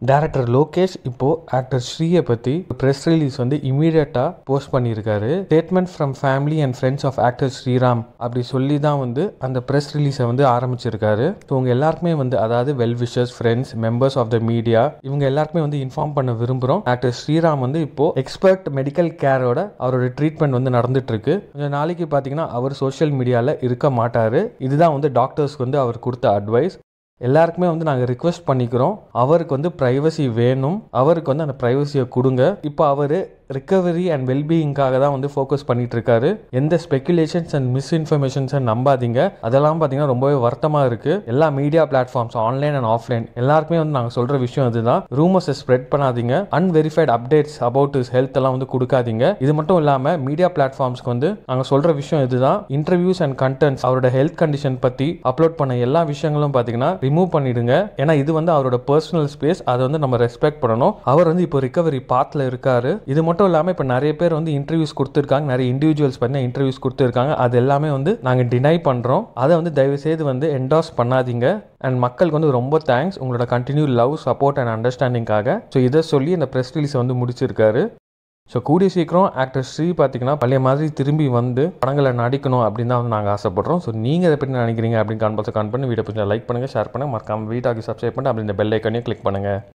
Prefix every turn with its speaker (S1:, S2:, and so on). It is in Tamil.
S1: டைரக்டர் லோகேஷ் இப்போ ஆக்டர் ஸ்ரீயை பற்றி ப்ரெஸ் ரிலீஸ் வந்து இமீடியட்டாக போஸ்ட் பண்ணியிருக்காரு. Statement from family and friends of actor Sriram அப்படி சொல்லி தான் வந்து அந்த ப்ரெஸ் ரிலீஸை வந்து ஆரம்பிச்சிருக்காரு. ஸோ உங்க எல்லாருக்குமே வந்து அதாவது well wishers, friends, members of the media இவங்க எல்லாருக்குமே வந்து இன்ஃபார்ம் பண்ண விரும்புகிறோம். ஆக்டர் ஸ்ரீராம் வந்து இப்போ எக்ஸ்பர்ட் மெடிக்கல் கேரோட அவரோட ட்ரீட்மெண்ட் வந்து நடந்துட்டு இருக்கு. கொஞ்சம் நாளைக்கு பார்த்தீங்கன்னா அவர் சோஷியல் மீடியாவில் இருக்க மாட்டார். இதுதான் வந்து டாக்டர்ஸ்க்கு வந்து அவர் கொடுத்த அட்வைஸ். எல்லாருக்குமே வந்து நாங்கள் ரிக்வெஸ்ட் பண்ணிக்கிறோம், அவருக்கு வந்து ப்ரைவசி வேணும், அவருக்கு வந்து அந்த ப்ரைவசியை கொடுங்க. இப்போ அவர் ரிகவரி அண்ட் வெல்பீயிங்காக தான் வந்து ஃபோக்கஸ் பண்ணிட்டு இருக்காரு. எந்த ஸ்பெகுலேஷன்ஸ் அண்ட் மிஸ்இன்ஃபர்மேஷன்ஸை நம்பாதீங்க. அதெல்லாம் பார்த்தீங்கன்னா ரொம்பவே வருத்தமாக இருக்குது. எல்லா media platforms online and offline எல்லாருக்குமே வந்து நாங்கள் சொல்கிற விஷயம் இதுதான். ரூமர்ஸை ஸ்ப்ரெட் பண்ணாதீங்க. Unverified updates about his health எல்லாம் வந்து கொடுக்காதீங்க. இது மட்டும் இல்லாமல் மீடியா பிளாட்ஃபார்ம்ஸ்க்கு வந்து நாங்கள் சொல்கிற விஷயம் இதுதான். இன்டர்வியூஸ் அண்ட் கண்டென்ட்ஸ் அவரோட ஹெல்த் கண்டிஷன் பற்றி அப்லோட் பண்ண எல்லா விஷயங்களும் பார்த்தீங்கன்னா ரிமூவ் பண்ணிடுங்க. ஏன்னா இது வந்து அவரோட பர்சனல் ஸ்பேஸ், அதை வந்து நம்ம ரெஸ்பெக்ட் பண்ணணும். அவர் வந்து இப்போ ரிகவரி பாத்தில் இருக்காரு. இது மட்டும் இல்லாமல் இப்போ நிறைய பேர் வந்து இன்டர்வியூஸ் கொடுத்துருக்காங்க, நிறைய இண்டிவிஜுவல்ஸ் பண்ண இன்டர்வியூஸ் கொடுத்துருக்காங்க. அது எல்லாமே வந்து நாங்கள் டினை பண்ணுறோம். அதை வந்து தயவு செய்து வந்து என்டாஸ் பண்ணாதீங்க. அண்ட் மக்களுக்கு வந்து ரொம்ப தேங்க்ஸ் உங்களோட கண்டினியூ லவ், சப்போர்ட் அண்ட் அண்டர்ஸ்டாண்டிங்காக. ஸோ இதை சொல்லி இந்த ப்ரெஸ் ரிலீஸை வந்து முடிச்சிருக்காரு. ஸோ கூடிய சீக்கிரம் ஆக்டர் ஸ்ரீ பார்த்தீங்கன்னா பழைய மாதிரி திரும்பி வந்து படங்களை நடிக்கணும் அப்படின்னு தான் வந்து நாங்கள் ஆசைப்படுறோம். ஸோ நீங்கள் இதை பற்றி நினைக்கிறீங்க அப்படின்னு கான்பர்ஸை கான் பண்ணி வீடியோ கொஞ்சம் லைக் பண்ணுங்கள், ஷேர் பண்ணுங்கள், மறக்காம வீட்டாக்கு சப்ஸ்கிரைப் பண்ணி அப்படி இந்த பெல் ஐக்கானையும் கிளிக் பண்ணுங்கள்.